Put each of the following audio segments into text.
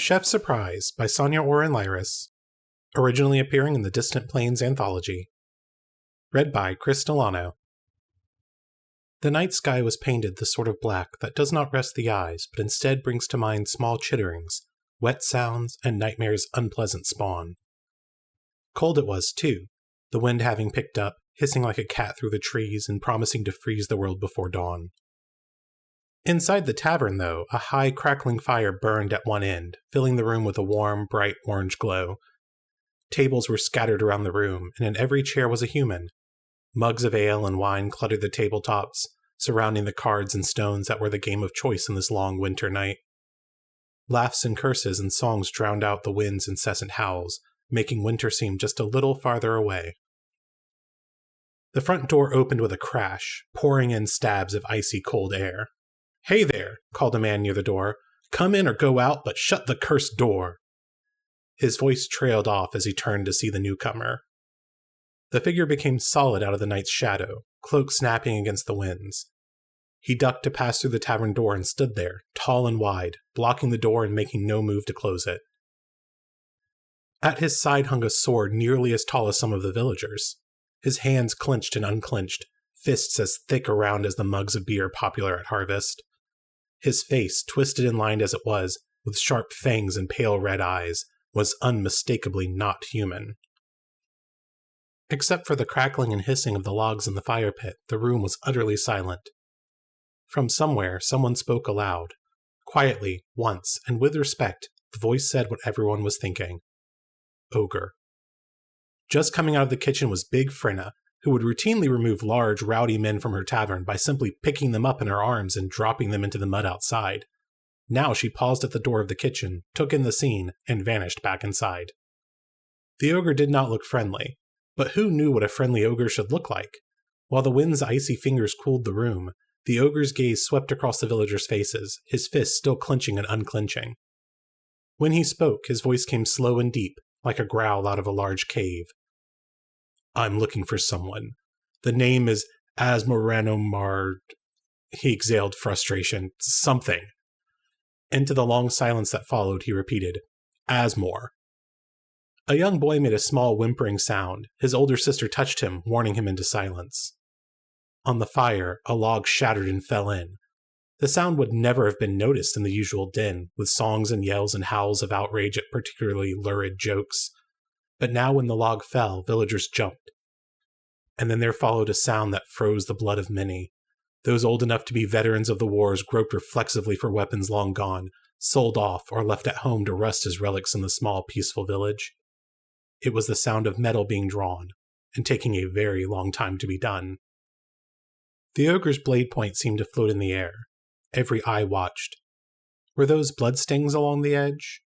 Chef's Surprise by Sonia Orin Lyris, originally appearing in the Distant Plains anthology. Read by Chris Delano. The night sky was painted the sort of black that does not rest the eyes, but instead brings to mind small chitterings, wet sounds, and nightmare's unpleasant spawn. Cold it was, too, the wind having picked up, hissing like a cat through the trees and promising to freeze the world before dawn. Inside the tavern, though, a high, crackling fire burned at one end, filling the room with a warm, bright orange glow. Tables were scattered around the room, and in every chair was a human. Mugs of ale and wine cluttered the tabletops, surrounding the cards and stones that were the game of choice in this long winter night. Laughs and curses and songs drowned out the wind's incessant howls, making winter seem just a little farther away. The front door opened with a crash, pouring in stabs of icy cold air. "Hey there," called a man near the door. "Come in or go out, but shut the cursed door." His voice trailed off as he turned to see the newcomer. The figure became solid out of the night's shadow, cloak snapping against the winds. He ducked to pass through the tavern door and stood there, tall and wide, blocking the door and making no move to close it. At his side hung a sword nearly as tall as some of the villagers. His hands clenched and unclenched, fists as thick around as the mugs of beer popular at harvest. His face, twisted and lined as it was, with sharp fangs and pale red eyes, was unmistakably not human. Except for the crackling and hissing of the logs in the fire pit, the room was utterly silent. From somewhere, someone spoke aloud. Quietly, once, and with respect, the voice said what everyone was thinking. Ogre. Just coming out of the kitchen was Big Frinna, who would routinely remove large, rowdy men from her tavern by simply picking them up in her arms and dropping them into the mud outside. Now she paused at the door of the kitchen, took in the scene, and vanished back inside. The ogre did not look friendly, but who knew what a friendly ogre should look like? While the wind's icy fingers cooled the room, the ogre's gaze swept across the villagers' faces, his fists still clenching and unclenching. When he spoke, his voice came slow and deep, like a growl out of a large cave. "I'm looking for someone. The name is He exhaled frustration. Something. Into the long silence that followed, he repeated, "Asmor." A young boy made a small whimpering sound. His older sister touched him, warning him into silence. On the fire, a log shattered and fell in. The sound would never have been noticed in the usual din, with songs and yells and howls of outrage at particularly lurid jokes. But now when the log fell, villagers jumped. And then there followed a sound that froze the blood of many. Those old enough to be veterans of the wars groped reflexively for weapons long gone, sold off, or left at home to rust as relics in the small, peaceful village. It was the sound of metal being drawn, and taking a very long time to be done. The ogre's blade point seemed to float in the air. Every eye watched. Were those bloodstings along the edge?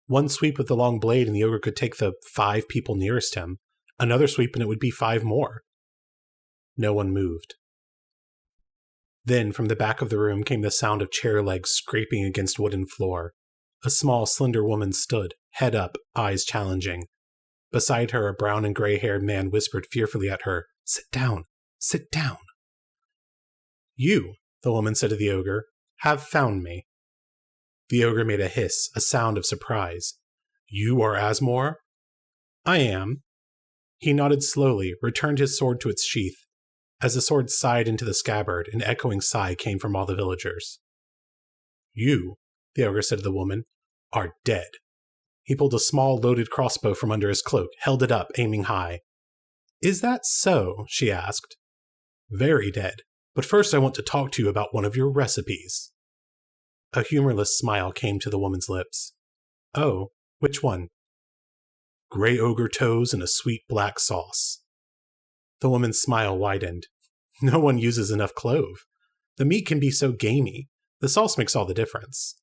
One sweep with the long blade and the ogre could take the 5 people nearest him. Another sweep and it would be 5 more. No one moved. Then, from the back of the room came the sound of chair legs scraping against wooden floor. A small, slender woman stood, head up, eyes challenging. Beside her, a brown and gray-haired man whispered fearfully at her, "Sit down, sit down." "You," the woman said to the ogre, "have found me." The ogre made a hiss, a sound of surprise. "You are Asmor?" "I am." He nodded slowly, returned his sword to its sheath. As the sword sighed into the scabbard, an echoing sigh came from all the villagers. "You," the ogre said to the woman, "are dead." He pulled a small loaded crossbow from under his cloak, held it up, aiming high. "Is that so?" she asked. "Very dead. But first I want to talk to you about one of your recipes." A humorless smile came to the woman's lips. "Oh, which one?" "Gray ogre toes and a sweet black sauce." The woman's smile widened. "No one uses enough clove. The meat can be so gamey. The sauce makes all the difference."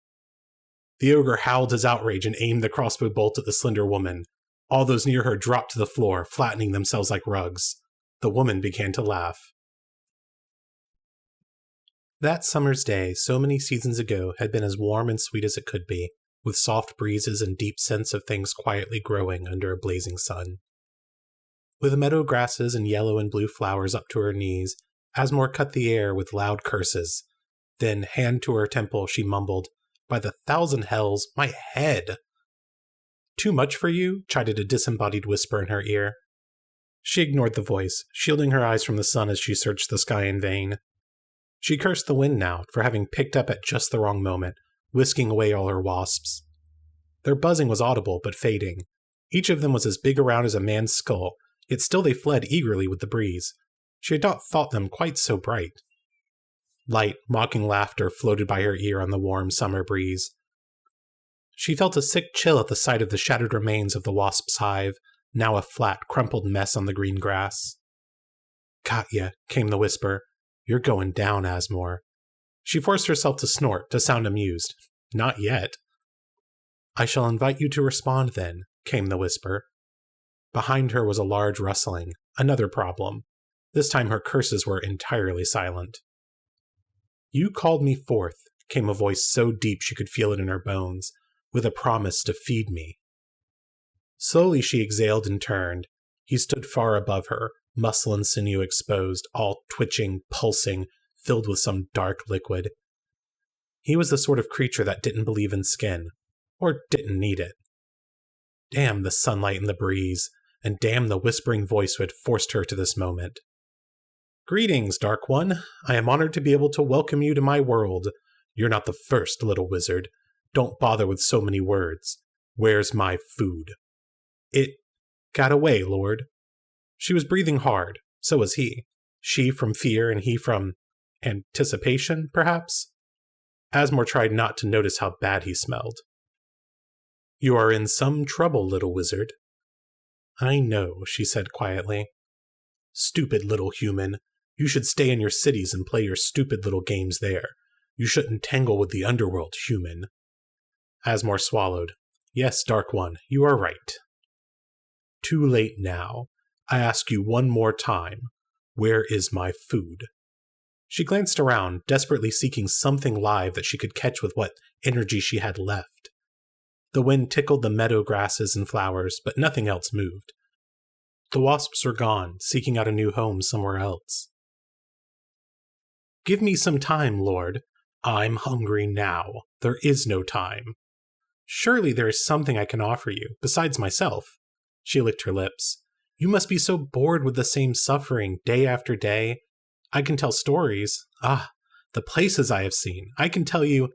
The ogre howled his outrage and aimed the crossbow bolt at the slender woman. All those near her dropped to the floor, flattening themselves like rugs. The woman began to laugh. That summer's day, so many seasons ago, had been as warm and sweet as it could be, with soft breezes and deep scents of things quietly growing under a blazing sun. With meadow grasses and yellow and blue flowers up to her knees, Asmor cut the air with loud curses. Then, hand to her temple, she mumbled, By the thousand hells, my head! Too much for you? Chided a disembodied whisper in her ear. She ignored the voice, shielding her eyes from the sun as she searched the sky in vain. She cursed the wind now for having picked up at just the wrong moment, whisking away all her wasps. Their buzzing was audible but fading. Each of them was as big around as a man's skull, yet still they fled eagerly with the breeze. She had not thought them quite so bright. Light, mocking laughter floated by her ear on the warm summer breeze. She felt a sick chill at the sight of the shattered remains of the wasp's hive, now a flat, crumpled mess on the green grass. "Got ya," came the whisper. "You're going down, Asmore." She forced herself to snort, to sound amused. "Not yet." "I shall invite you to respond then," came the whisper. Behind her was a large rustling, another problem. This time her curses were entirely silent. "You called me forth," came a voice so deep she could feel it in her bones, "with a promise to feed me." Slowly she exhaled and turned. He stood far above her, muscle and sinew exposed, all twitching, pulsing, filled with some dark liquid. He was the sort of creature that didn't believe in skin, or didn't need it. Damn the sunlight and the breeze, and damn the whispering voice who had forced her to this moment. "Greetings, Dark One. I am honored to be able to welcome you to my world. You're not the first, little wizard. Don't bother with so many words. Where's my food?" "It got away, Lord." She was breathing hard. So was he. She from fear and he from anticipation, perhaps? Asmore tried not to notice how bad he smelled. "You are in some trouble, little wizard." "I know," she said quietly. "Stupid little human. You should stay in your cities and play your stupid little games there. You shouldn't tangle with the underworld, human." Asmore swallowed. "Yes, Dark One, you are right." "Too late now. I ask you one more time. Where is my food?" She glanced around, desperately seeking something live that she could catch with what energy she had left. The wind tickled the meadow grasses and flowers, but nothing else moved. The wasps were gone, seeking out a new home somewhere else. "Give me some time, Lord. I'm hungry now. There is no time." "Surely there is something I can offer you, besides myself." She licked her lips. "You must be so bored with the same suffering, day after day. I can tell stories. Ah, the places I have seen. I can tell you—"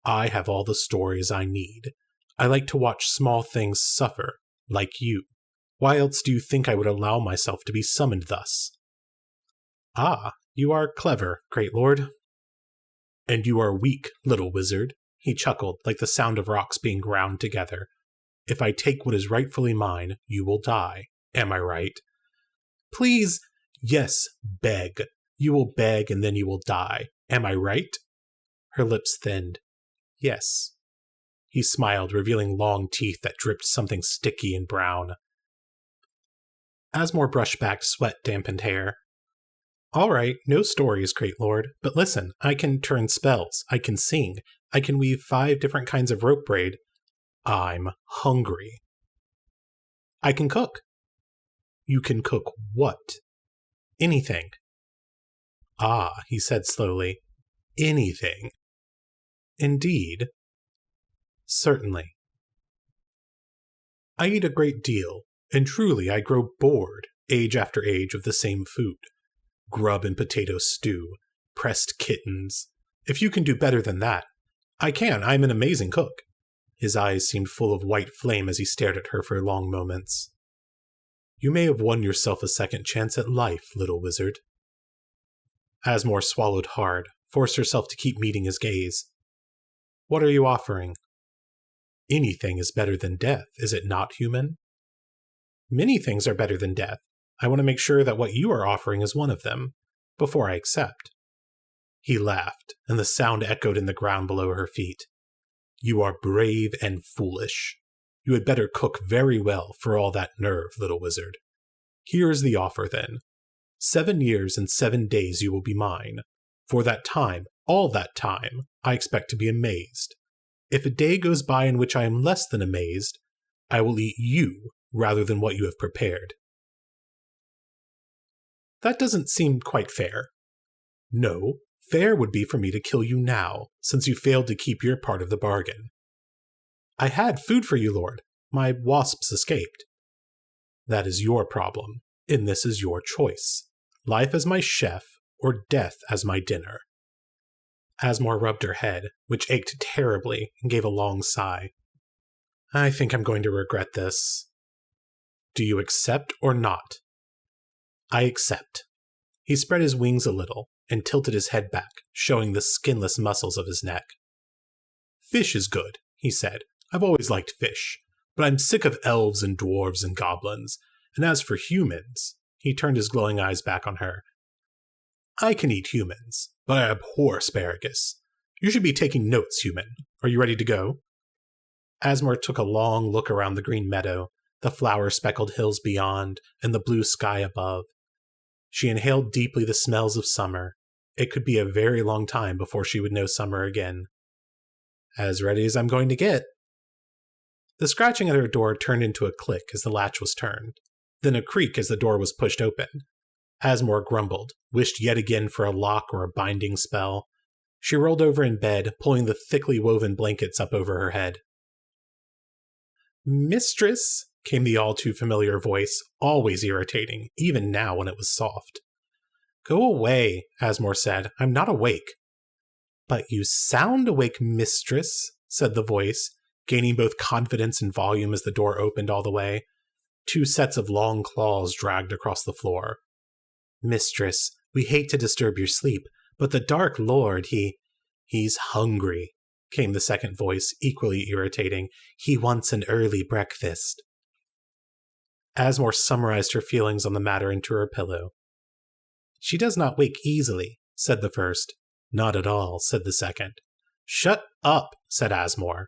"I have all the stories I need. I like to watch small things suffer, like you. Why else do you think I would allow myself to be summoned thus?" "Ah, you are clever, great lord." "And you are weak, little wizard," he chuckled, like the sound of rocks being ground together. "If I take what is rightfully mine, you will die. Am I right?" "Please." "Yes, beg. You will beg and then you will die. Am I right?" Her lips thinned. "Yes." He smiled, revealing long teeth that dripped something sticky and brown. Asmore brushed back sweat-dampened hair. "All right, no stories, great lord. But listen, I can turn spells. I can sing. I can weave 5 different kinds of rope braid. I'm hungry." "I can cook." "You can cook what?" "Anything." "Ah," he said slowly. "Anything." "Indeed." "Certainly." "I eat a great deal, and truly I grow bored, age after age, of the same food. Grub and potato stew, pressed kittens. If you can do better than that—" "I can. I'm an amazing cook." His eyes seemed full of white flame as he stared at her for long moments. "You may have won yourself a second chance at life, little wizard." Asmore swallowed hard, forced herself to keep meeting his gaze. "What are you offering?" "Anything is better than death, is it not, human?" "Many things are better than death. I want to make sure that what you are offering is one of them, before I accept." He laughed, and the sound echoed in the ground below her feet. "You are brave and foolish. You had better cook very well for all that nerve, little wizard. Here is the offer, then. 7 years and 7 days you will be mine. For that time, all that time, I expect to be amazed. If a day goes by in which I am less than amazed, I will eat you rather than what you have prepared." "That doesn't seem quite fair." "No, Fair would be for me to kill you now, since you failed to keep your part of the bargain. I had food for you, Lord. My wasps escaped. That is your problem, and this is your choice. Life as my chef, or death as my dinner. Asmore rubbed her head, which ached terribly, and gave a long sigh. I think I'm going to regret this. Do you accept or not? I accept. He spread his wings a little and tilted his head back, showing the skinless muscles of his neck. Fish is good, he said. I've always liked fish, but I'm sick of elves and dwarves and goblins. And as for humans, he turned his glowing eyes back on her. I can eat humans, but I abhor asparagus. You should be taking notes, human. Are you ready to go? Asmore took a long look around the green meadow, the flower-speckled hills beyond, and the blue sky above. She inhaled deeply the smells of summer. It could be a very long time before she would know summer again. As ready as I'm going to get. The scratching at her door turned into a click as the latch was turned, then a creak as the door was pushed open. Asmore grumbled, wished yet again for a lock or a binding spell. She rolled over in bed, pulling the thickly woven blankets up over her head. Mistress, came the all-too-familiar voice, always irritating, even now when it was soft. Go away, Asmore said. I'm not awake. But you sound awake, mistress, said the voice, gaining both confidence and volume as the door opened all the way. 2 sets of long claws dragged across the floor. Mistress, we hate to disturb your sleep, but the Dark Lord, he's hungry, came the second voice, equally irritating. He wants an early breakfast. Asmore summarized her feelings on the matter into her pillow. She does not wake easily, said the first. Not at all, said the second. Shut up, said Asmore.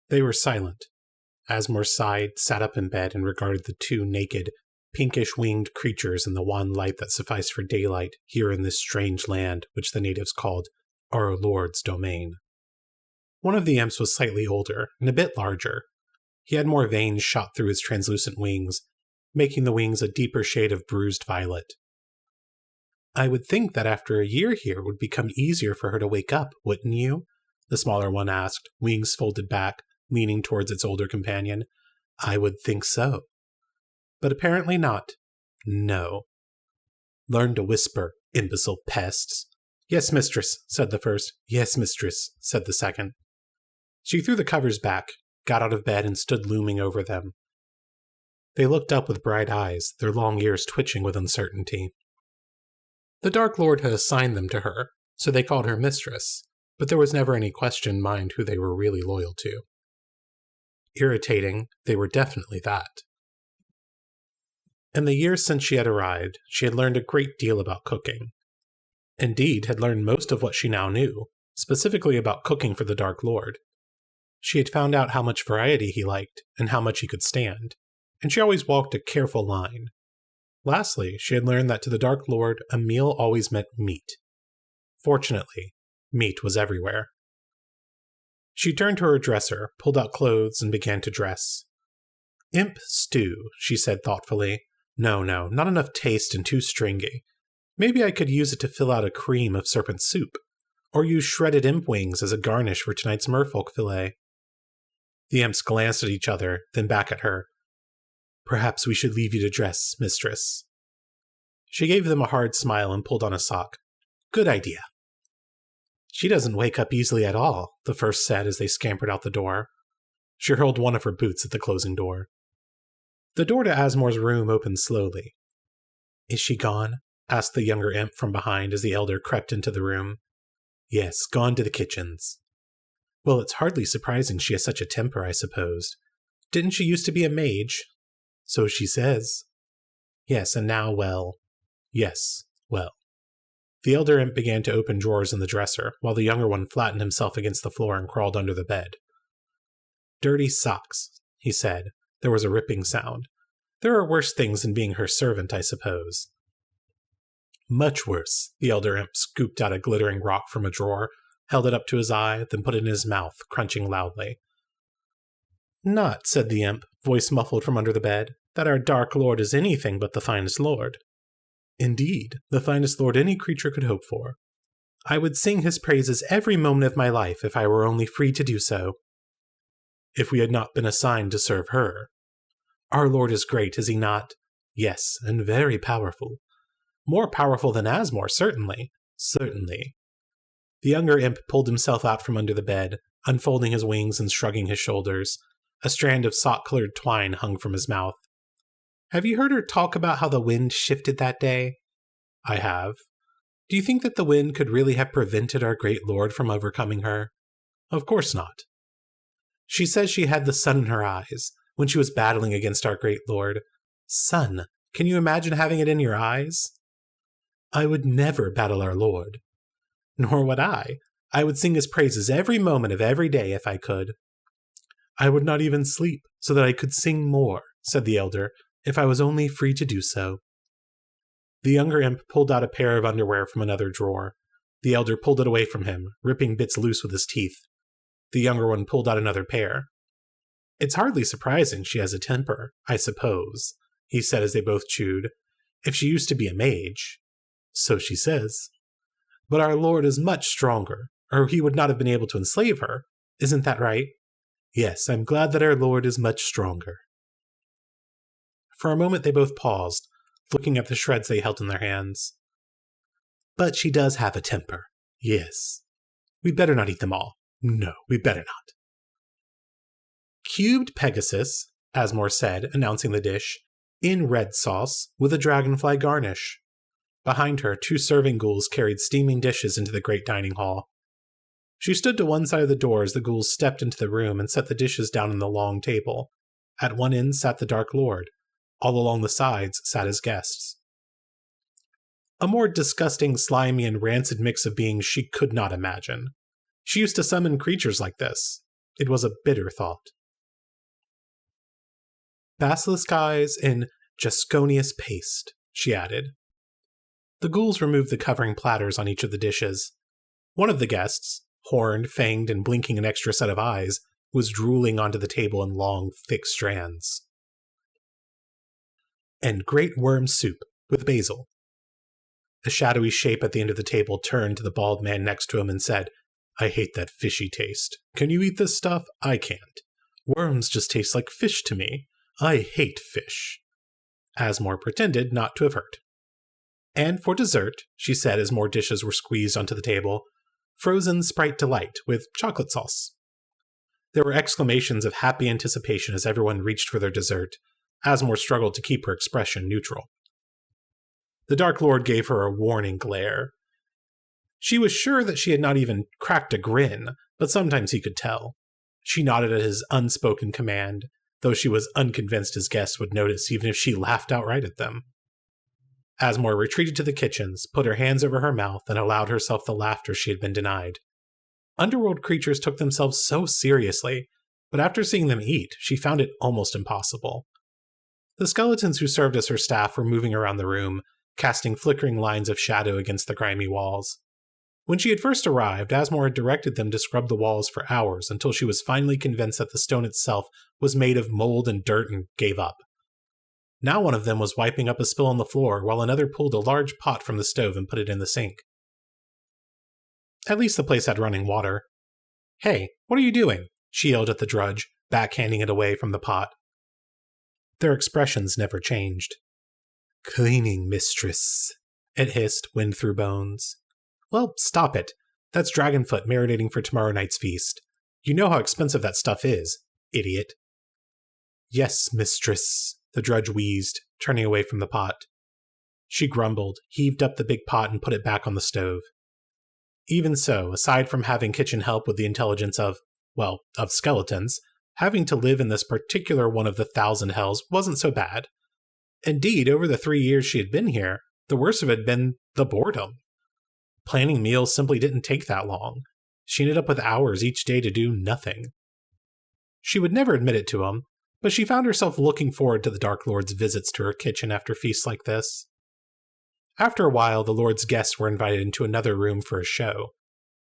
They were silent. Asmore sighed, sat up in bed, and regarded the 2 naked, pinkish-winged creatures in the wan light that sufficed for daylight here in this strange land which the natives called our Lord's domain. One of the imps was slightly older and a bit larger. He had more veins shot through his translucent wings, making the wings a deeper shade of bruised violet. I would think that after a year here it would become easier for her to wake up, wouldn't you? The smaller one asked, wings folded back, leaning towards its older companion. I would think so. But apparently not. No. Learn to whisper, imbecile pests. Yes, mistress, said the first. Yes, mistress, said the second. She threw the covers back, got out of bed, and stood looming over them. They looked up with bright eyes, their long ears twitching with uncertainty. The Dark Lord had assigned them to her, so they called her mistress, but there was never any question in mind who they were really loyal to. Irritating, they were definitely that. In the years since she had arrived, she had learned a great deal about cooking. Indeed, had learned most of what she now knew, specifically about cooking for the Dark Lord. She had found out how much variety he liked, and how much he could stand, and she always walked a careful line. Lastly, she had learned that to the Dark Lord, a meal always meant meat. Fortunately, meat was everywhere. She turned to her dresser, pulled out clothes, and began to dress. Imp stew, she said thoughtfully. No, not enough taste and too stringy. Maybe I could use it to fill out a cream of serpent soup, or use shredded imp wings as a garnish for tonight's merfolk fillet. The imps glanced at each other, then back at her. Perhaps we should leave you to dress, mistress. She gave them a hard smile and pulled on a sock. Good idea. She doesn't wake up easily at all, the first said as they scampered out the door. She hurled one of her boots at the closing door. The door to Asmore's room opened slowly. Is she gone? Asked the younger imp from behind as the elder crept into the room. Yes, gone to the kitchens. Well, it's hardly surprising she has such a temper, I suppose. Didn't she used to be a mage? So she says. Yes, and now, well. Yes, well. The elder imp began to open drawers in the dresser, while the younger one flattened himself against the floor and crawled under the bed. Dirty socks, he said. There was a ripping sound. There are worse things than being her servant, I suppose. Much worse. The elder imp scooped out a glittering rock from a drawer, held it up to his eye, then put it in his mouth, crunching loudly. Not, said the imp, voice muffled from under the bed, that our Dark Lord is anything but the finest lord. Indeed, the finest lord any creature could hope for. I would sing his praises every moment of my life if I were only free to do so. If we had not been assigned to serve her. Our Lord is great, is he not? Yes, and very powerful. More powerful than Asmore, certainly. Certainly. The younger imp pulled himself out from under the bed, unfolding his wings and shrugging his shoulders. A strand of soot-colored twine hung from his mouth. Have you heard her talk about how the wind shifted that day? I have. Do you think that the wind could really have prevented our great lord from overcoming her? Of course not. She says she had the sun in her eyes when she was battling against our great lord. Sun, can you imagine having it in your eyes? I would never battle our lord. Nor would I. I would sing his praises every moment of every day if I could. I would not even sleep so that I could sing more, said the elder, if I was only free to do so. The younger imp pulled out a pair of underwear from another drawer. The elder pulled it away from him, ripping bits loose with his teeth. The younger one pulled out another pair. It's hardly surprising she has a temper, I suppose, he said as they both chewed. If she used to be a mage. So she says. But our lord is much stronger, or he would not have been able to enslave her. Isn't that right? Yes, I'm glad that our lord is much stronger. For a moment they both paused, looking at the shreds they held in their hands. But she does have a temper. Yes. We'd better not eat them all. No, we better not. Cubed Pegasus, Asmore said, announcing the dish, in red sauce, with a dragonfly garnish. Behind her, 2 serving ghouls carried steaming dishes into the great dining hall. She stood to one side of the door as the ghouls stepped into the room and set the dishes down on the long table. At one end sat the Dark Lord. All along the sides sat his guests. A more disgusting, slimy, and rancid mix of beings she could not imagine. She used to summon creatures like this. It was a bitter thought. Basilisk eyes in Jasconius paste, she added. The ghouls removed the covering platters on each of the dishes. One of the guests, horned, fanged, and blinking an extra set of eyes, was drooling onto the table in long, thick strands. And great worm soup, with basil. The shadowy shape at the end of the table turned to the bald man next to him and said, I hate that fishy taste. Can you eat this stuff? I can't. Worms just taste like fish to me. I hate fish. Asmore pretended not to have heard. And for dessert, she said as more dishes were squeezed onto the table, frozen Sprite Delight with chocolate sauce. There were exclamations of happy anticipation as everyone reached for their dessert. Asmore struggled to keep her expression neutral. The Dark Lord gave her a warning glare. She was sure that she had not even cracked a grin, but sometimes he could tell. She nodded at his unspoken command, though she was unconvinced his guests would notice even if she laughed outright at them. Asmore retreated to the kitchens, put her hands over her mouth, and allowed herself the laughter she had been denied. Underworld creatures took themselves so seriously, but after seeing them eat, she found it almost impossible. The skeletons who served as her staff were moving around the room, casting flickering lines of shadow against the grimy walls. When she had first arrived, Asmore had directed them to scrub the walls for hours until she was finally convinced that the stone itself was made of mold and dirt and gave up. Now one of them was wiping up a spill on the floor while another pulled a large pot from the stove and put it in the sink. At least the place had running water. Hey, what are you doing? She yelled at the drudge, backhanding it away from the pot. Their expressions never changed. Cleaning, mistress, it hissed, wind through bones. Well, stop it. That's dragonfoot marinating for tomorrow night's feast. You know how expensive that stuff is, idiot. Yes, mistress, the drudge wheezed, turning away from the pot. She grumbled, heaved up the big pot, and put it back on the stove. Even so, aside from having kitchen help with the intelligence of skeletons, having to live in this particular one of the 1,000 hells wasn't so bad. Indeed, over the 3 years she had been here, the worst of it had been the boredom. Planning meals simply didn't take that long. She ended up with hours each day to do nothing. She would never admit it to him, but she found herself looking forward to the Dark Lord's visits to her kitchen after feasts like this. After a while, the Lord's guests were invited into another room for a show.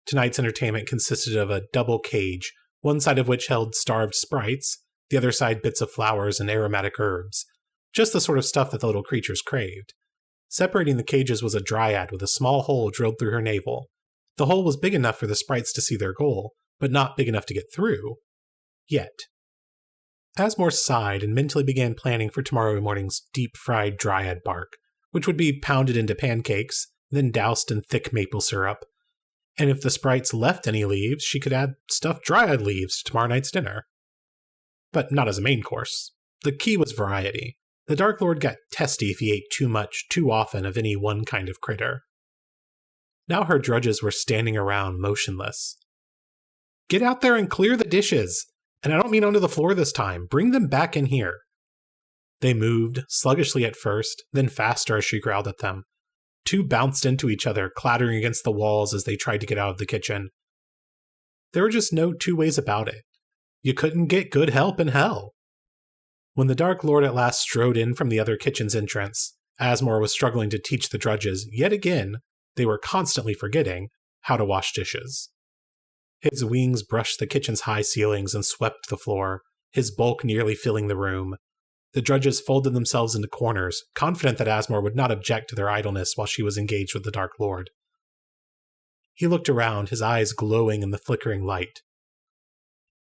Tonight's entertainment consisted of a double cage, one side of which held starved sprites, the other side bits of flowers and aromatic herbs. Just the sort of stuff that the little creatures craved. Separating the cages was a dryad with a small hole drilled through her navel. The hole was big enough for the sprites to see their goal, but not big enough to get through. Yet. Asmore sighed and mentally began planning for tomorrow morning's deep-fried dryad bark, which would be pounded into pancakes, then doused in thick maple syrup. And if the sprites left any leaves, she could add stuffed dryad leaves to tomorrow night's dinner. But not as a main course. The key was variety. The Dark Lord got testy if he ate too much, too often of any one kind of critter. Now her drudges were standing around motionless. "Get out there and clear the dishes! And I don't mean onto the floor this time. Bring them back in here." They moved, sluggishly at first, then faster as she growled at them. Two bounced into each other, clattering against the walls as they tried to get out of the kitchen. There were just no two ways about it. You couldn't get good help in hell. When the Dark Lord at last strode in from the other kitchen's entrance, Asmore was struggling to teach the drudges, yet again, they were constantly forgetting, how to wash dishes. His wings brushed the kitchen's high ceilings and swept the floor, his bulk nearly filling the room. The drudges folded themselves into corners, confident that Asmore would not object to their idleness while she was engaged with the Dark Lord. He looked around, his eyes glowing in the flickering light.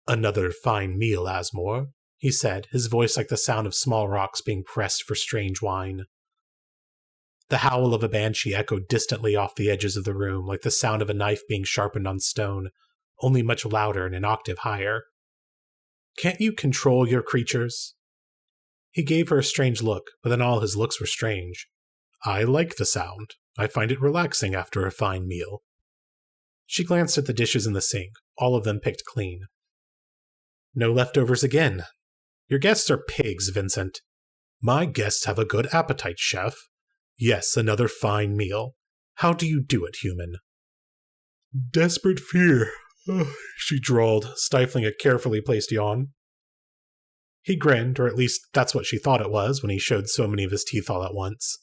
"Another fine meal, Asmore," he said, his voice like the sound of small rocks being pressed for strange wine. The howl of a banshee echoed distantly off the edges of the room, like the sound of a knife being sharpened on stone, only much louder and an octave higher. "Can't you control your creatures?" He gave her a strange look, but then all his looks were strange. "I like the sound. I find it relaxing after a fine meal." She glanced at the dishes in the sink, all of them picked clean. "No leftovers again. Your guests are pigs, Vincent." "My guests have a good appetite, chef. Yes, another fine meal. How do you do it, human?" "Desperate fear," she drawled, stifling a carefully placed yawn. He grinned, or at least that's what she thought it was when he showed so many of his teeth all at once.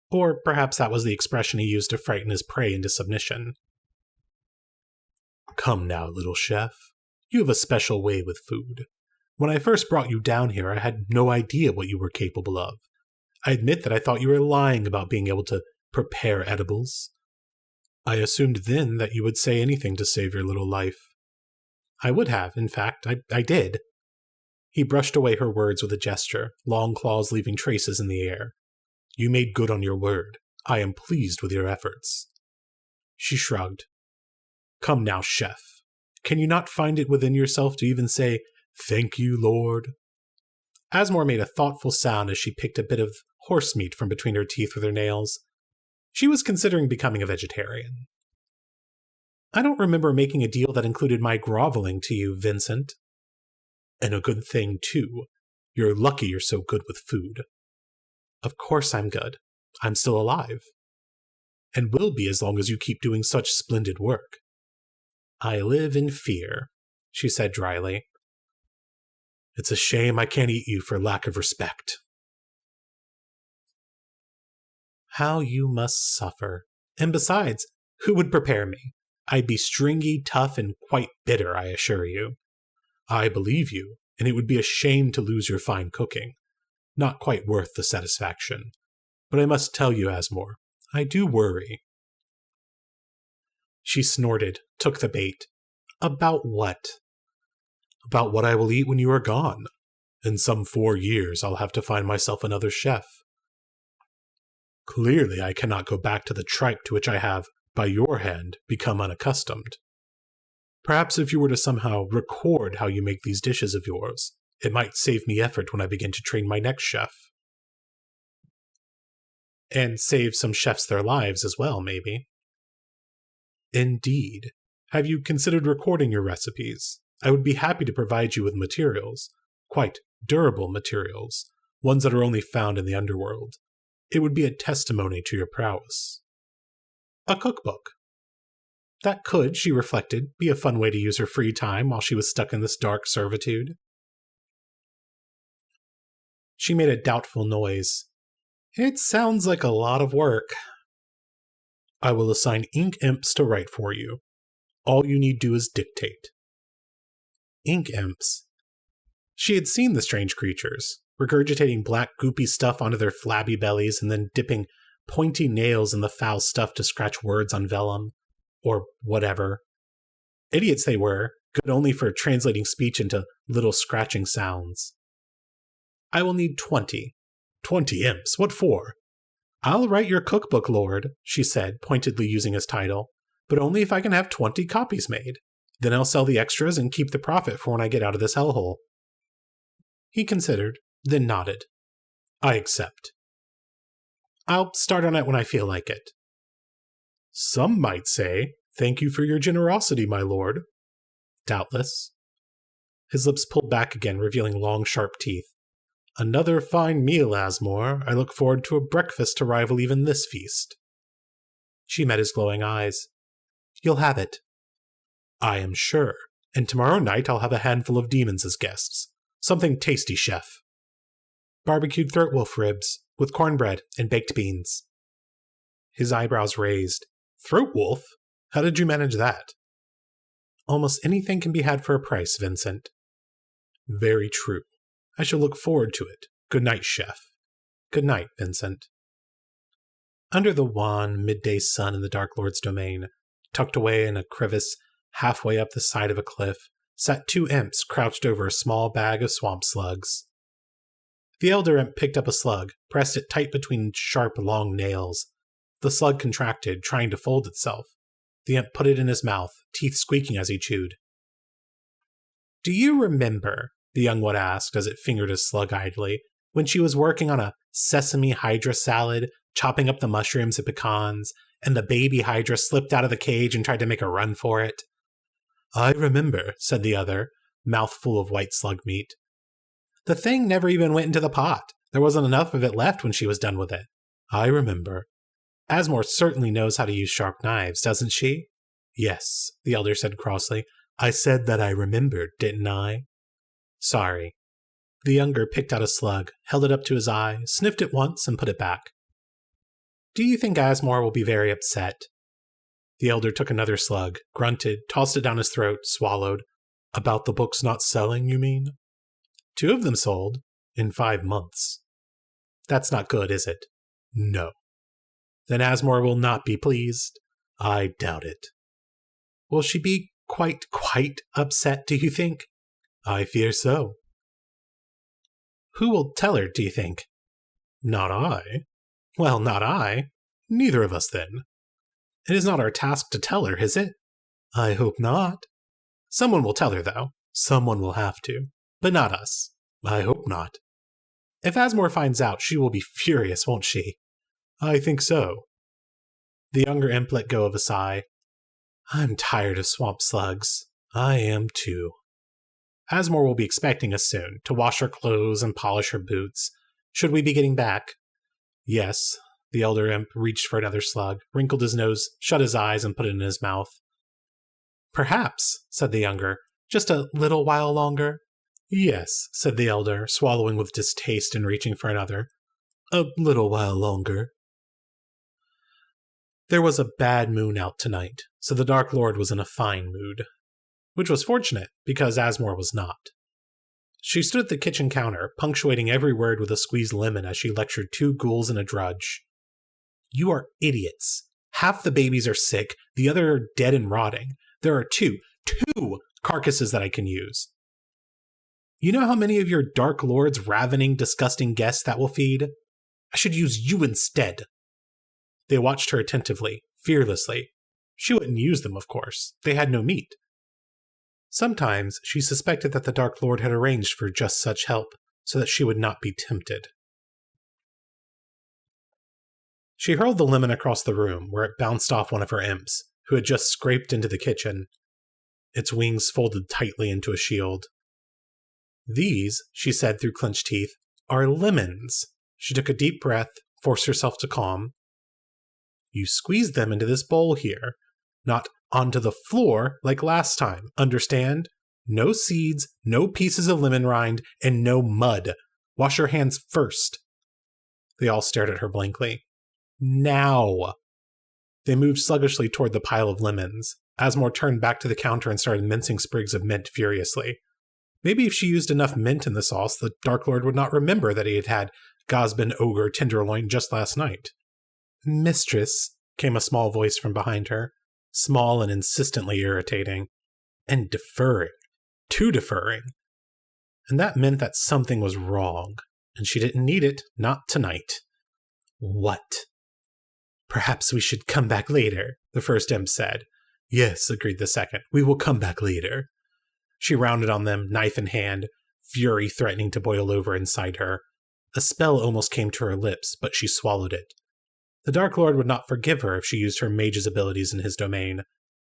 Or perhaps that was the expression he used to frighten his prey into submission. "Come now, little chef. You have a special way with food. When I first brought you down here, I had no idea what you were capable of. I admit that I thought you were lying about being able to prepare edibles. I assumed then that you would say anything to save your little life." "I would have, in fact. I did." He brushed away her words with a gesture, long claws leaving traces in the air. "You made good on your word. I am pleased with your efforts." She shrugged. "Come now, chef. Can you not find it within yourself to even say, 'Thank you, Lord'?" Asmore made a thoughtful sound as she picked a bit of horse meat from between her teeth with her nails. She was considering becoming a vegetarian. "I don't remember making a deal that included my groveling to you, Vincent." "And a good thing, too. You're lucky you're so good with food." "Of course I'm good. I'm still alive." "And will be as long as you keep doing such splendid work." "I live in fear," she said dryly. "It's a shame I can't eat you for lack of respect." "How you must suffer. And besides, who would prepare me? I'd be stringy, tough, and quite bitter, I assure you." "I believe you, and it would be a shame to lose your fine cooking. Not quite worth the satisfaction. But I must tell you, Asmore, I do worry." She snorted, took the bait. "About what?" "About what I will eat when you are gone. In some 4 years, I'll have to find myself another chef. Clearly, I cannot go back to the tripe to which I have, by your hand, become unaccustomed. Perhaps if you were to somehow record how you make these dishes of yours, it might save me effort when I begin to train my next chef." "And save some chefs their lives as well, maybe." "Indeed. Have you considered recording your recipes? I would be happy to provide you with materials. Quite durable materials. Ones that are only found in the underworld. It would be a testimony to your prowess." A cookbook. That could, she reflected, be a fun way to use her free time while she was stuck in this dark servitude. She made a doubtful noise. "It sounds like a lot of work." "I will assign ink imps to write for you. All you need do is dictate." Ink imps. She had seen the strange creatures, regurgitating black goopy stuff onto their flabby bellies and then dipping pointy nails in the foul stuff to scratch words on vellum. or whatever. Idiots they were, good only for translating speech into little scratching sounds. I will need 20. 20 imps, what for? I'll write your cookbook, Lord, she said, pointedly using his title, but only if I can have 20 copies made. Then I'll sell the extras and keep the profit for when I get out of this hellhole. He considered, then nodded. I accept. I'll start on it when I feel like it. Some might say, thank you for your generosity, my lord. Doubtless. His lips pulled back again, revealing long, sharp teeth. Another fine meal, Asmore. I look forward to a breakfast to rival even this feast. She met his glowing eyes. You'll have it. I am sure. And tomorrow night I'll have a handful of demons as guests. Something tasty, chef. Barbecued throat wolf ribs, with cornbread and baked beans. His eyebrows raised. Throat wolf? How did you manage that? Almost anything can be had for a price, Vincent. Very true. I shall look forward to it. Good night, chef. Good night, Vincent. Under the wan, midday sun in the Dark Lord's domain, tucked away in a crevice halfway up the side of a cliff, sat 2 imps crouched over a small bag of swamp slugs. The elder imp picked up a slug, pressed it tight between sharp, long nails. The slug contracted, trying to fold itself. The imp put it in his mouth, teeth squeaking as he chewed. Do you remember, the young one asked as it fingered his slug idly, when she was working on a sesame hydra salad, chopping up the mushrooms and pecans, and the baby hydra slipped out of the cage and tried to make a run for it? I remember, said the other, mouth full of white slug meat. The thing never even went into the pot. There wasn't enough of it left when she was done with it. I remember. Asmore certainly knows how to use sharp knives, doesn't she? Yes, the elder said crossly. I said that I remembered, didn't I? Sorry. The younger picked out a slug, held it up to his eye, sniffed it once, and put it back. Do you think Asmore will be very upset? The elder took another slug, grunted, tossed it down his throat, swallowed. About the books not selling, you mean? 2 of them sold, in 5 months. That's not good, is it? No. Then Asmore will not be pleased? I doubt it. Will she be quite upset, do you think? I fear so. Who will tell her, do you think? Not I. Well, not I. Neither of us, then. It is not our task to tell her, is it? I hope not. Someone will tell her, though. Someone will have to. But not us. I hope not. If Asmore finds out, she will be furious, won't she? I think so. The younger imp let go of a sigh. I'm tired of swamp slugs. I am too. Asmore will be expecting us soon, to wash her clothes and polish her boots. Should we be getting back? Yes. The elder imp reached for another slug, wrinkled his nose, shut his eyes, and put it in his mouth. Perhaps, said the younger. Just a little while longer? Yes, said the elder, swallowing with distaste and reaching for another. A little while longer. There was a bad moon out tonight, so the Dark Lord was in a fine mood. Which was fortunate, because Asmore was not. She stood at the kitchen counter, punctuating every word with a squeezed lemon as she lectured 2 ghouls and a drudge. You are idiots. Half the babies are sick, the other are dead and rotting. There are two carcasses that I can use. You know how many of your Dark Lord's ravening, disgusting guests that will feed? I should use you instead. They watched her attentively, fearlessly. She wouldn't use them, of course. They had no meat. Sometimes she suspected that the Dark Lord had arranged for just such help, so that she would not be tempted. She hurled the lemon across the room, where it bounced off one of her imps, who had just scraped into the kitchen. Its wings folded tightly into a shield. These, she said through clenched teeth, are lemons. She took a deep breath, forced herself to calm. You squeeze them into this bowl here, not onto the floor like last time, understand? No seeds, no pieces of lemon rind, and no mud. Wash your hands first. They all stared at her blankly. Now! They moved sluggishly toward the pile of lemons. Asmore turned back to the counter and started mincing sprigs of mint furiously. Maybe if she used enough mint in the sauce, the Dark Lord would not remember that he had had Gosbin ogre tenderloin just last night. Mistress, came a small voice from behind her. small and insistently irritating, and deferring, too deferring. And that meant that something was wrong, and she didn't need it, not tonight. What? Perhaps we should come back later, the first imp said. Yes, agreed the second. We will come back later. She rounded on them, knife in hand, fury threatening to boil over inside her. A spell almost came to her lips, but she swallowed it. The Dark Lord would not forgive her if she used her mage's abilities in his domain.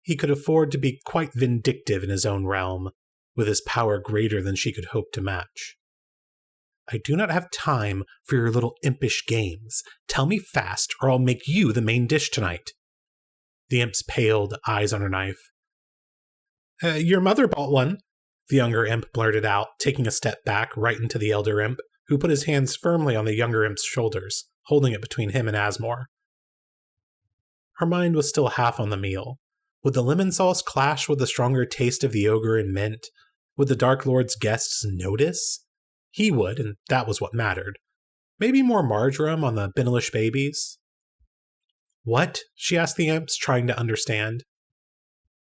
He could afford to be quite vindictive in his own realm, with his power greater than she could hope to match. I do not have time for your little impish games. Tell me fast, or I'll make you the main dish tonight. The imp's paled, eyes on her knife. Your mother bought one, the younger imp blurted out, taking a step back right into the elder imp, who put his hands firmly on the younger imp's shoulders, holding it between him and Asmore. Her mind was still half on the meal. Would the lemon sauce clash with the stronger taste of the ogre and mint? Would the Dark Lord's guests notice? He would, and that was what mattered. Maybe more marjoram on the Benelish babies? What? She asked the imps, trying to understand.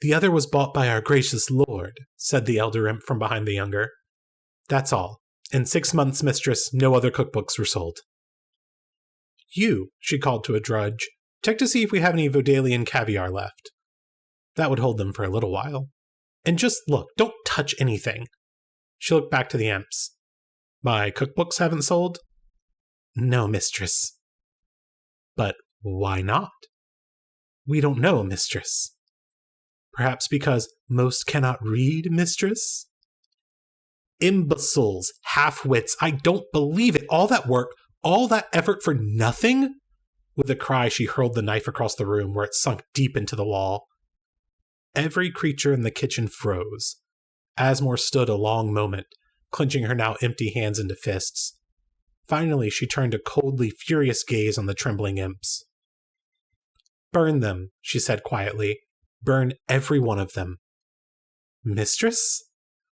The other was bought by our gracious lord, said the elder imp from behind the younger. That's all. In 6 months, mistress, no other cookbooks were sold. You, she called to a drudge, check to see if we have any Vodalian caviar left. That would hold them for a little while. And just look, don't touch anything. She looked back to the imps. My cookbooks haven't sold? No, mistress. But why not? We don't know, mistress. Perhaps because most cannot read, mistress? Imbeciles, half-wits, I don't believe it. All that work, all that effort for nothing? With a cry, she hurled the knife across the room where it sunk deep into the wall. Every creature in the kitchen froze. Asmore stood a long moment, clenching her now empty hands into fists. Finally, she turned a coldly furious gaze on the trembling imps. Burn them, she said quietly. Burn every one of them. Mistress?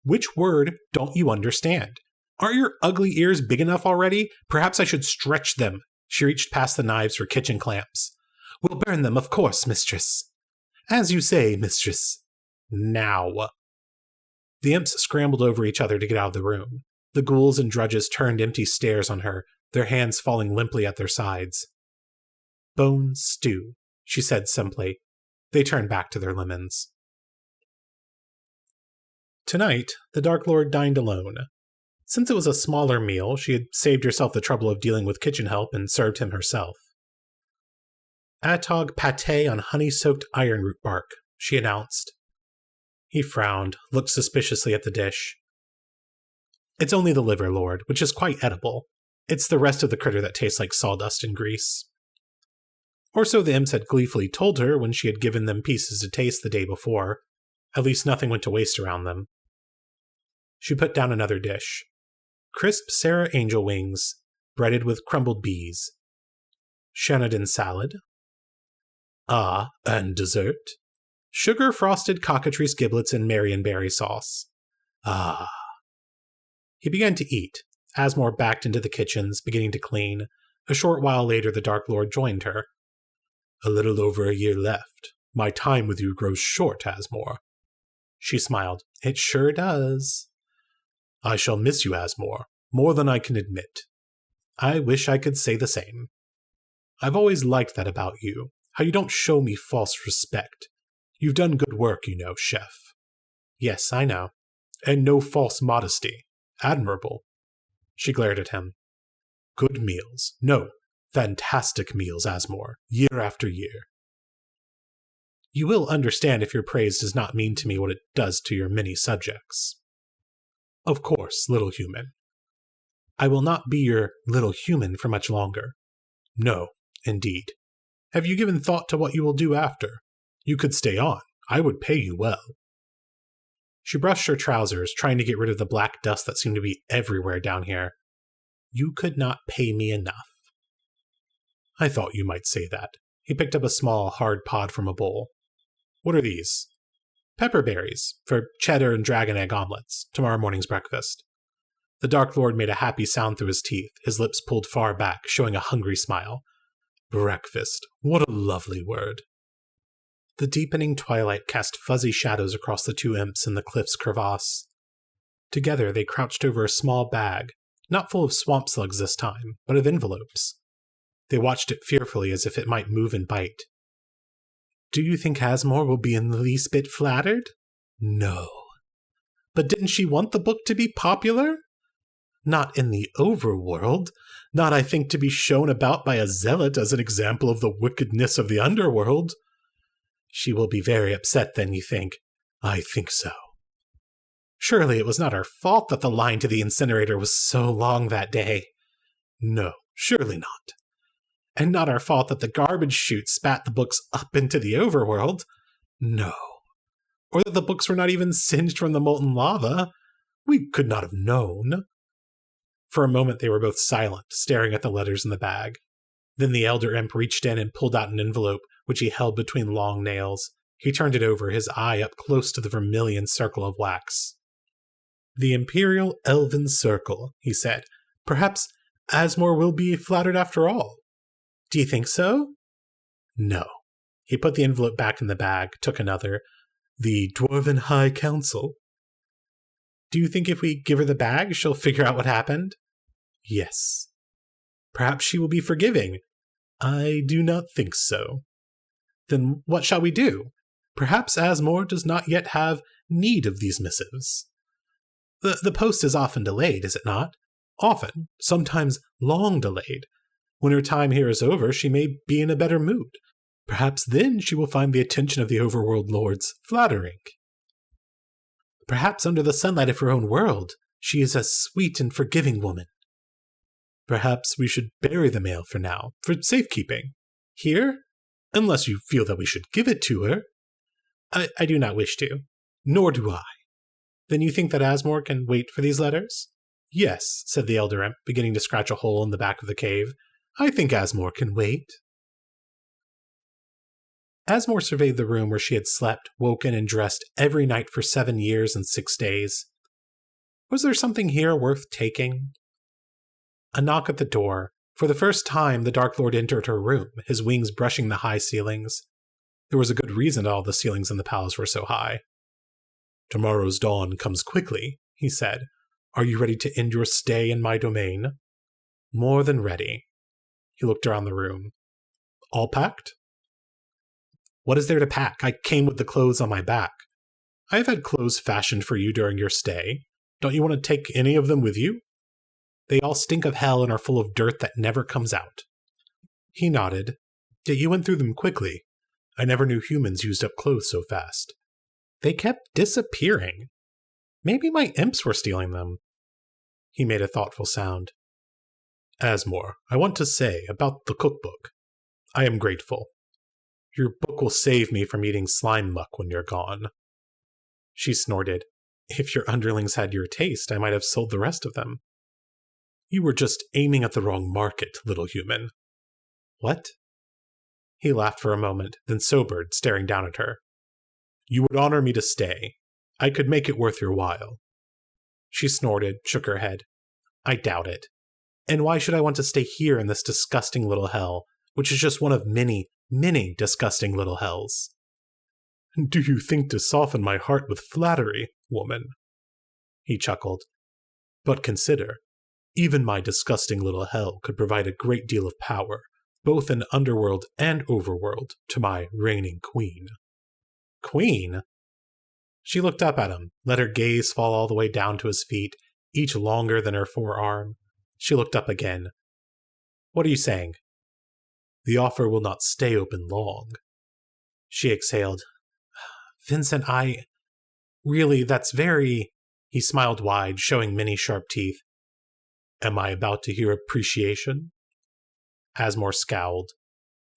Which word don't you understand? Aren't your ugly ears big enough already? Perhaps I should stretch them. She reached past the knives for kitchen clamps. We'll burn them, of course, mistress. As you say, mistress. Now. The imps scrambled over each other to get out of the room. The ghouls and drudges turned empty stares on her, their hands falling limply at their sides. Bone stew, she said simply. They turned back to their lemons. Tonight, the Dark Lord dined alone. Since it was a smaller meal, she had saved herself the trouble of dealing with kitchen help and served him herself. Atog pâté on honey-soaked ironroot bark, she announced. He frowned, looked suspiciously at the dish. It's only the liver, Lord, which is quite edible. It's the rest of the critter that tastes like sawdust and grease. Or so the imps had gleefully told her when she had given them pieces to taste the day before. At least nothing went to waste around them. She put down another dish. Crisp Sarah angel wings, breaded with crumbled bees. Shanadin salad. Ah, and dessert? Sugar-frosted cockatrice giblets and marionberry sauce. Ah. He began to eat. Asmore backed into the kitchens, beginning to clean. A short while later, the Dark Lord joined her. A little over a year left. My time with you grows short, Asmore. She smiled. It sure does. I shall miss you, Asmore, more than I can admit. I wish I could say the same. I've always liked that about you, how you don't show me false respect. You've done good work, you know, chef. Yes, I know. And no false modesty. Admirable. She glared at him. Good meals. No, fantastic meals, Asmore, year after year. You will understand if your praise does not mean to me what it does to your many subjects. Of course, little human. I will not be your little human for much longer. No, indeed. Have you given thought to what you will do after? You could stay on. I would pay you well. She brushed her trousers, trying to get rid of the black dust that seemed to be everywhere down here. You could not pay me enough. I thought you might say that. He picked up a small, hard pod from a bowl. What are these? Pepperberries, for cheddar and dragon egg omelets, tomorrow morning's breakfast. The Dark Lord made a happy sound through his teeth, his lips pulled far back, showing a hungry smile. Breakfast. What a lovely word. The deepening twilight cast fuzzy shadows across the two imps in the cliff's crevasse. Together they crouched over a small bag, not full of swamp slugs this time, but of envelopes. They watched it fearfully as if it might move and bite. Do you think Asmore will be in the least bit flattered? No. But didn't she want the book to be popular? Not in the overworld. Not, I think, to be shown about by a zealot as an example of the wickedness of the underworld. She will be very upset then, you think? I think so. Surely it was not our fault that the line to the incinerator was so long that day. No, surely not. And not our fault that the garbage chute spat the books up into the overworld. No. Or that the books were not even singed from the molten lava. We could not have known. For a moment they were both silent, staring at the letters in the bag. Then the elder imp reached in and pulled out an envelope, which he held between long nails. He turned it over, his eye up close to the vermilion circle of wax. The Imperial Elven Circle, he said. Perhaps Asmore will be flattered after all. Do you think so? No. He put the envelope back in the bag, took another. The Dwarven High Council. Do you think if we give her the bag, she'll figure out what happened? Yes. Perhaps she will be forgiving. I do not think so. Then what shall we do? Perhaps Asmore does not yet have need of these missives. The post is often delayed, is it not? Often, sometimes long delayed. When her time here is over, she may be in a better mood. Perhaps then she will find the attention of the overworld lords flattering. Perhaps under the sunlight of her own world, she is a sweet and forgiving woman. Perhaps we should bury the mail for now, for safekeeping. Here? Unless you feel that we should give it to her. I do not wish to. Nor do I. Then you think that Asmore can wait for these letters? Yes, said the elder imp, beginning to scratch a hole in the back of the cave. I think Asmore can wait. Asmore surveyed the room where she had slept, woken, and dressed every night for 7 years and 6 days. Was there something here worth taking? A knock at the door. For the first time, the Dark Lord entered her room, his wings brushing the high ceilings. There was a good reason all the ceilings in the palace were so high. Tomorrow's dawn comes quickly, he said. Are you ready to end your stay in my domain? More than ready. He looked around the room. All packed? What is there to pack? I came with the clothes on my back. I have had clothes fashioned for you during your stay. Don't you want to take any of them with you? They all stink of hell and are full of dirt that never comes out. He nodded. Yet you went through them quickly. I never knew humans used up clothes so fast. They kept disappearing. Maybe my imps were stealing them. He made a thoughtful sound. Asmore, I want to say about the cookbook. I am grateful. Your book will save me from eating slime muck when you're gone. She snorted. If your underlings had your taste, I might have sold the rest of them. You were just aiming at the wrong market, little human. What? He laughed for a moment, then sobered, staring down at her. You would honor me to stay. I could make it worth your while. She snorted, shook her head. I doubt it. And why should I want to stay here in this disgusting little hell, which is just one of many, many disgusting little hells? Do you think to soften my heart with flattery, woman? He chuckled. But consider, even my disgusting little hell could provide a great deal of power, both in underworld and overworld, to my reigning queen. Queen? She looked up at him, let her gaze fall all the way down to his feet, each longer than her forearm. She looked up again. What are you saying? The offer will not stay open long. She exhaled. Vincent, Really, that's very... He smiled wide, showing many sharp teeth. Am I about to hear appreciation? Asmore scowled.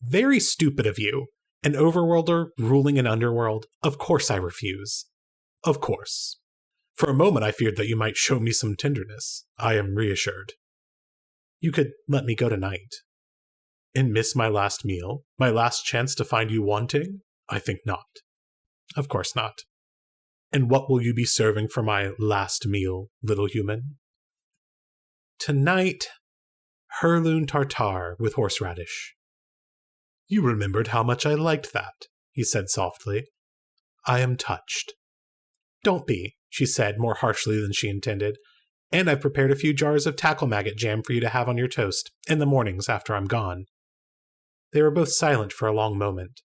Very stupid of you. An overworlder ruling an underworld? Of course I refuse. Of course. For a moment I feared that you might show me some tenderness. I am reassured. You could let me go tonight. And miss my last meal? My last chance to find you wanting? I think not. Of course not. And what will you be serving for my last meal, little human? Tonight, heirloom tartare with horseradish. You remembered how much I liked that, he said softly. I am touched. Don't be, she said more harshly than she intended. And I've prepared a few jars of tackle maggot jam for you to have on your toast in the mornings after I'm gone. They were both silent for a long moment.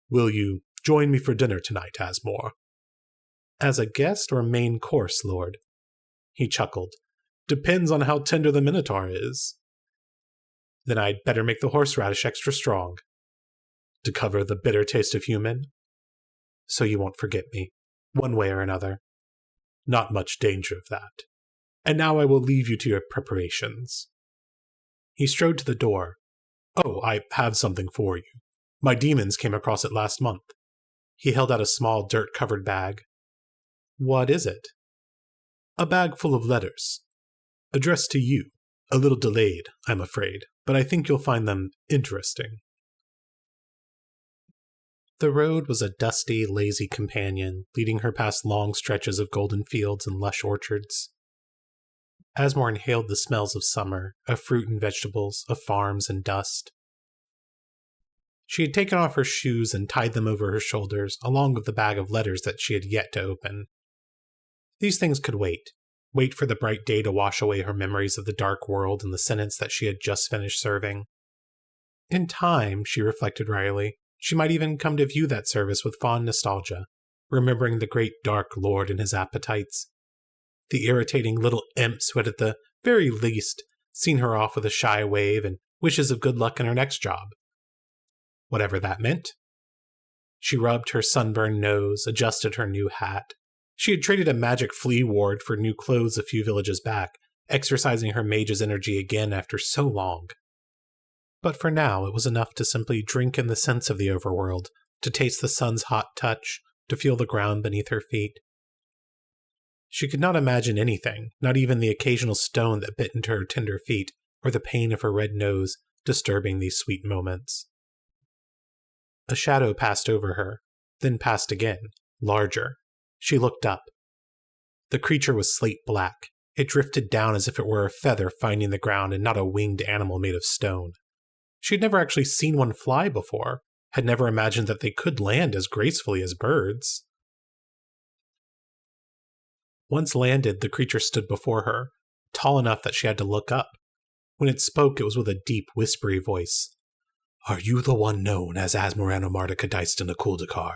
Will you join me for dinner tonight, Asmore? As a guest or main course, Lord? He chuckled. Depends on how tender the Minotaur is. Then I'd better make the horseradish extra strong. To cover the bitter taste of human? So you won't forget me, one way or another. Not much danger of that. And now I will leave you to your preparations. He strode to the door. Oh, I have something for you. My demons came across it last month. He held out a small dirt-covered bag. What is it? A bag full of letters. Addressed to you. A little delayed, I'm afraid, but I think you'll find them interesting. The road was a dusty, lazy companion, leading her past long stretches of golden fields and lush orchards. Asmore inhaled the smells of summer, of fruit and vegetables, of farms and dust. She had taken off her shoes and tied them over her shoulders, along with the bag of letters that she had yet to open. These things could wait for the bright day to wash away her memories of the dark world and the sentence that she had just finished serving. In time, she reflected wryly, she might even come to view that service with fond nostalgia, remembering the great dark lord and his appetites. The irritating little imps who had at the very least seen her off with a shy wave and wishes of good luck in her next job. Whatever that meant. She rubbed her sunburned nose, adjusted her new hat. She had traded a magic flea ward for new clothes a few villages back, exercising her mage's energy again after so long. But for now, it was enough to simply drink in the sense of the overworld, to taste the sun's hot touch, to feel the ground beneath her feet. She could not imagine anything, not even the occasional stone that bit into her tender feet, or the pain of her red nose, disturbing these sweet moments. A shadow passed over her, then passed again, larger. She looked up. The creature was slate black. It drifted down as if it were a feather finding the ground and not a winged animal made of stone. She had never actually seen one fly before, had never imagined that they could land as gracefully as birds. Once landed, the creature stood before her, tall enough that she had to look up. When it spoke, it was with a deep, whispery voice. Are you the one known as Asmoranomardicadaistinaculdacar?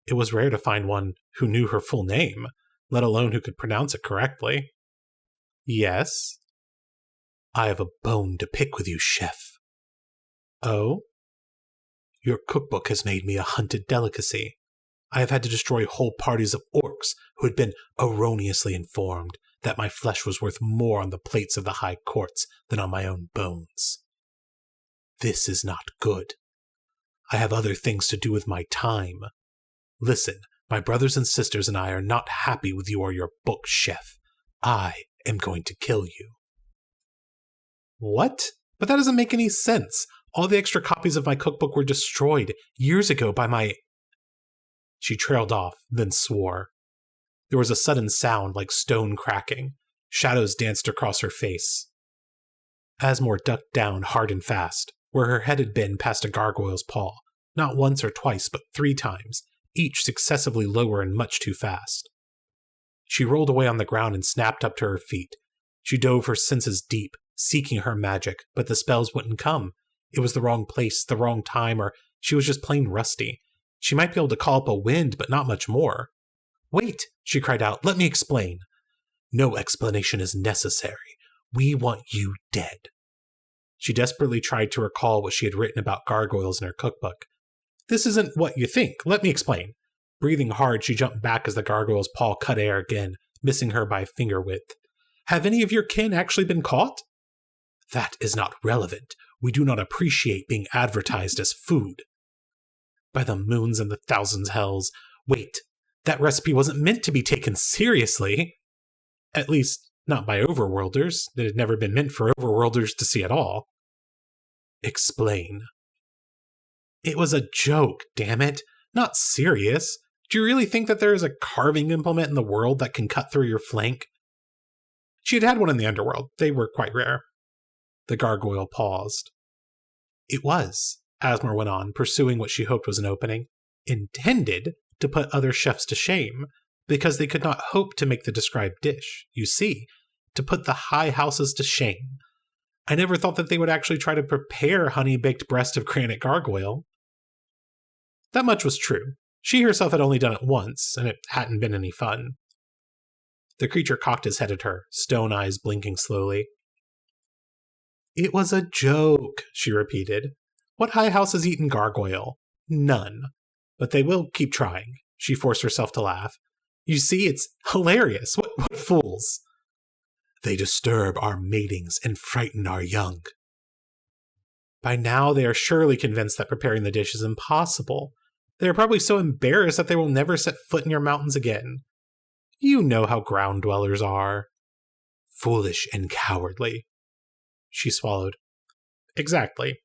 It was rare to find one who knew her full name, let alone who could pronounce it correctly. Yes. I have a bone to pick with you, chef. Oh? Your cookbook has made me a hunted delicacy. I have had to destroy whole parties of orcs who had been erroneously informed that my flesh was worth more on the plates of the high courts than on my own bones. This is not good. I have other things to do with my time. Listen, my brothers and sisters and I are not happy with you or your book, chef. I am going to kill you. What? But that doesn't make any sense. All the extra copies of my cookbook were destroyed years ago by my... She trailed off, then swore. There was a sudden sound like stone cracking. Shadows danced across her face. Asmore ducked down hard and fast, where her head had been past a gargoyle's paw, not once or twice, but 3 times, each successively lower and much too fast. She rolled away on the ground and snapped up to her feet. She dove her senses deep, seeking her magic, but the spells wouldn't come. It was the wrong place, the wrong time, or she was just plain rusty. She might be able to call up a wind, but not much more. Wait, she cried out, let me explain. No explanation is necessary. We want you dead. She desperately tried to recall what she had written about gargoyles in her cookbook. This isn't what you think. Let me explain. Breathing hard, she jumped back as the gargoyle's paw cut air again, missing her by finger width. Have any of your kin actually been caught? That is not relevant. We do not appreciate being advertised as food. By the moons and the thousands hells. Wait, that recipe wasn't meant to be taken seriously. At least, not by overworlders. It had never been meant for overworlders to see at all. Explain. It was a joke, damn it. Not serious. Do you really think that there is a carving implement in the world that can cut through your flank? She had had one in the underworld. They were quite rare. The gargoyle paused. It was. Asmore went on, pursuing what she hoped was an opening, intended to put other chefs to shame, because they could not hope to make the described dish. You see, to put the high houses to shame. I never thought that they would actually try to prepare honey-baked breast of granite gargoyle. That much was true. She herself had only done it once, and it hadn't been any fun. The creature cocked his head at her, stone eyes blinking slowly. It was a joke, she repeated. What high house has eaten gargoyle? None. But they will keep trying. She forced herself to laugh. You see, it's hilarious. What fools. They disturb our matings and frighten our young. By now, they are surely convinced that preparing the dish is impossible. They are probably so embarrassed that they will never set foot in your mountains again. You know how ground dwellers are. Foolish and cowardly. She swallowed. Exactly.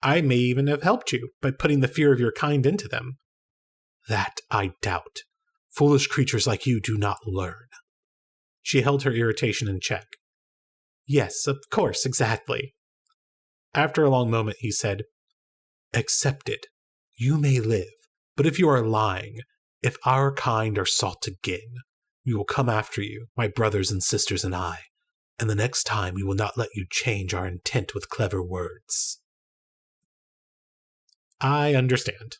I may even have helped you by putting the fear of your kind into them. That I doubt. Foolish creatures like you do not learn. She held her irritation in check. Yes, of course, exactly. After a long moment, he said, Accept it. You may live, but if you are lying, if our kind are sought again, we will come after you, my brothers and sisters and I, and the next time we will not let you change our intent with clever words. I understand.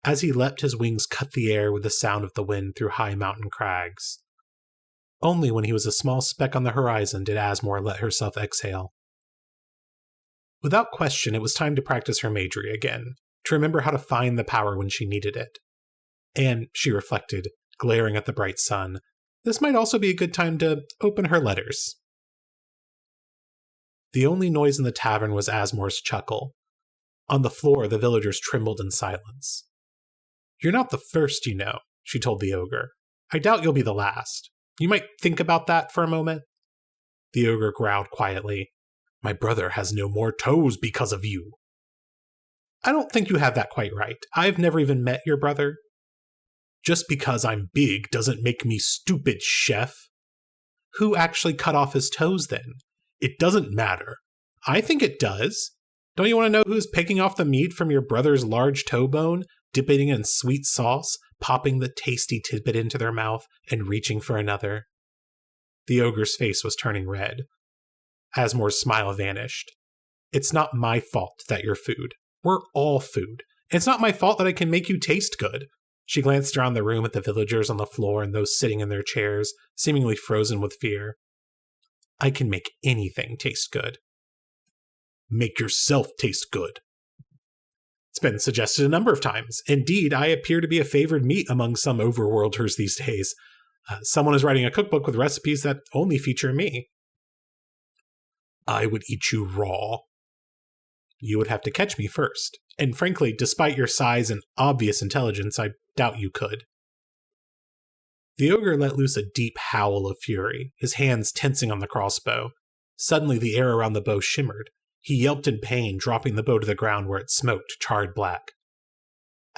As he leapt, his wings cut the air with the sound of the wind through high mountain crags. Only when he was a small speck on the horizon did Asmore let herself exhale. Without question, it was time to practice her magery again, to remember how to find the power when she needed it. And, she reflected, glaring at the bright sun, this might also be a good time to open her letters. The only noise in the tavern was Asmore's chuckle. On the floor, the villagers trembled in silence. You're not the first, you know, she told the ogre. I doubt you'll be the last. You might think about that for a moment. The ogre growled quietly. My brother has no more toes because of you. I don't think you have that quite right. I've never even met your brother. Just because I'm big doesn't make me stupid, chef. Who actually cut off his toes then? It doesn't matter. I think it does. Don't you want to know who's picking off the meat from your brother's large toe bone, dipping it in sweet sauce, popping the tasty tidbit into their mouth, and reaching for another? The ogre's face was turning red. Asmore's smile vanished. It's not my fault that you're food. We're all food. It's not my fault that I can make you taste good. She glanced around the room at the villagers on the floor and those sitting in their chairs, seemingly frozen with fear. I can make anything taste good. Make yourself taste good. It's been suggested a number of times. Indeed, I appear to be a favored meat among some overworlders these days. Someone is writing a cookbook with recipes that only feature me. I would eat you raw. You would have to catch me first. And frankly, despite your size and obvious intelligence, I doubt you could. The ogre let loose a deep howl of fury, his hands tensing on the crossbow. Suddenly, the air around the bow shimmered. He yelped in pain, dropping the bow to the ground where it smoked, charred black.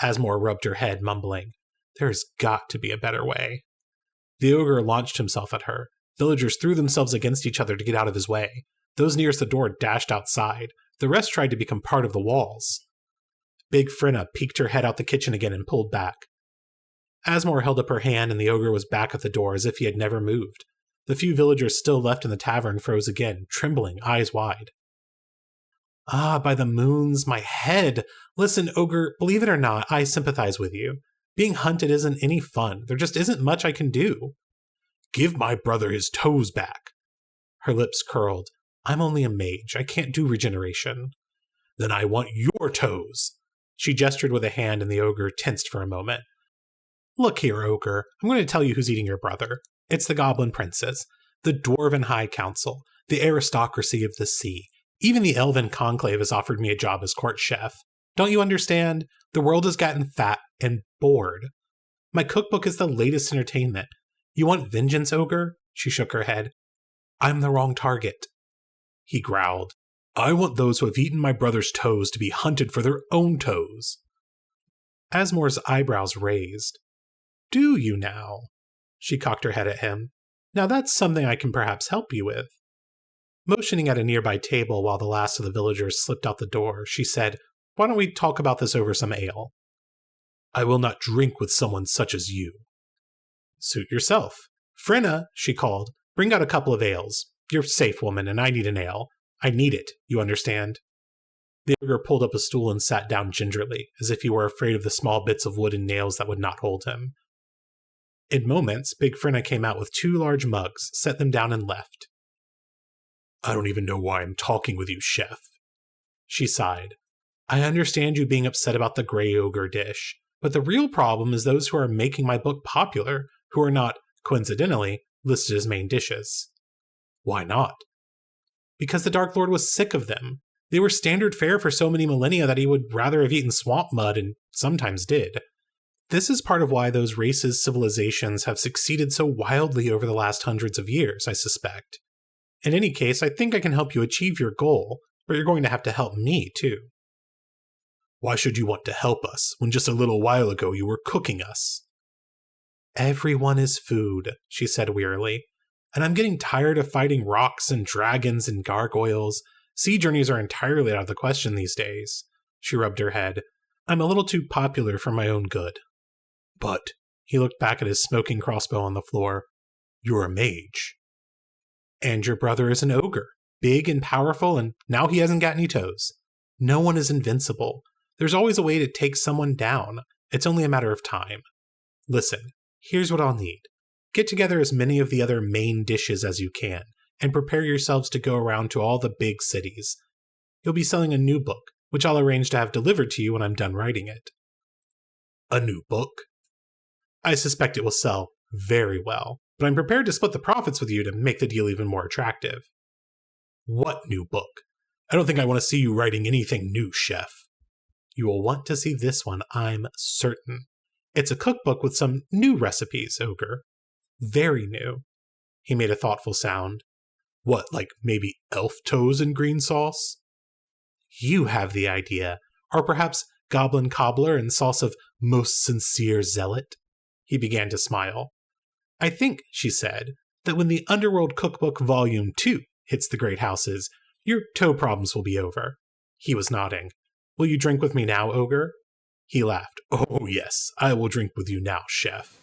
Asmore rubbed her head, mumbling, There's got to be a better way. The ogre launched himself at her. Villagers threw themselves against each other to get out of his way. Those nearest the door dashed outside. The rest tried to become part of the walls. Big Frinna peeked her head out the kitchen again and pulled back. Asmore held up her hand, and the ogre was back at the door as if he had never moved. The few villagers still left in the tavern froze again, trembling, eyes wide. Ah, by the moons, my head! Listen, ogre, believe it or not, I sympathize with you. Being hunted isn't any fun. There just isn't much I can do. Give my brother his toes back. Her lips curled. I'm only a mage. I can't do regeneration. Then I want your toes. She gestured with a hand, and the ogre tensed for a moment. Look here, ogre. I'm going to tell you who's eating your brother. It's the Goblin Princess, the Dwarven High Council, the aristocracy of the sea. Even the Elven Conclave has offered me a job as court chef. Don't you understand? The world has gotten fat and bored. My cookbook is the latest entertainment. You want vengeance, ogre? She shook her head. I'm the wrong target. He growled. I want those who have eaten my brother's toes to be hunted for their own toes. Asmore's eyebrows raised. Do you now? She cocked her head at him. Now that's something I can perhaps help you with. Motioning at a nearby table while the last of the villagers slipped out the door, she said, "Why don't we talk about this over some ale?" "I will not drink with someone such as you." "Suit yourself. Frinna," she called, "bring out a couple of ales. You're safe, woman, and I need an ale. I need it, you understand?" The ogre pulled up a stool and sat down gingerly, as if he were afraid of the small bits of wood and nails that would not hold him. In moments, Big Frinna came out with 2 large mugs, set them down and left. "I don't even know why I'm talking with you, chef." She sighed. "I understand you being upset about the gray ogre dish, but the real problem is those who are making my book popular, who are not, coincidentally, listed as main dishes." "Why not?" "Because the Dark Lord was sick of them. They were standard fare for so many millennia that he would rather have eaten swamp mud, and sometimes did. This is part of why those races' civilizations have succeeded so wildly over the last hundreds of years, I suspect. In any case, I think I can help you achieve your goal, but you're going to have to help me, too." "Why should you want to help us, when just a little while ago you were cooking us?" "Everyone is food," she said wearily, "and I'm getting tired of fighting rocks and dragons and gargoyles. Sea journeys are entirely out of the question these days." She rubbed her head. "I'm a little too popular for my own good." "But," he looked back at his smoking crossbow on the floor, "you're a mage." "And your brother is an ogre, big and powerful, and now he hasn't got any toes. No one is invincible. There's always a way to take someone down. It's only a matter of time. Listen, here's what I'll need. Get together as many of the other main dishes as you can, and prepare yourselves to go around to all the big cities. You'll be selling a new book, which I'll arrange to have delivered to you when I'm done writing it." "A new book?" "I suspect it will sell very well, but I'm prepared to split the profits with you to make the deal even more attractive." "What new book? I don't think I want to see you writing anything new, chef." "You will want to see this one, I'm certain. It's a cookbook with some new recipes, ogre. Very new." He made a thoughtful sound. "What, like maybe elf toes and green sauce?" "You have the idea. Or perhaps goblin cobbler and sauce of most sincere zealot." He began to smile. "I think," she said, "that when the Underworld Cookbook Volume 2 hits the great houses, your toe problems will be over." He was nodding. "Will you drink with me now, ogre?" He laughed. "Oh yes, I will drink with you now, chef."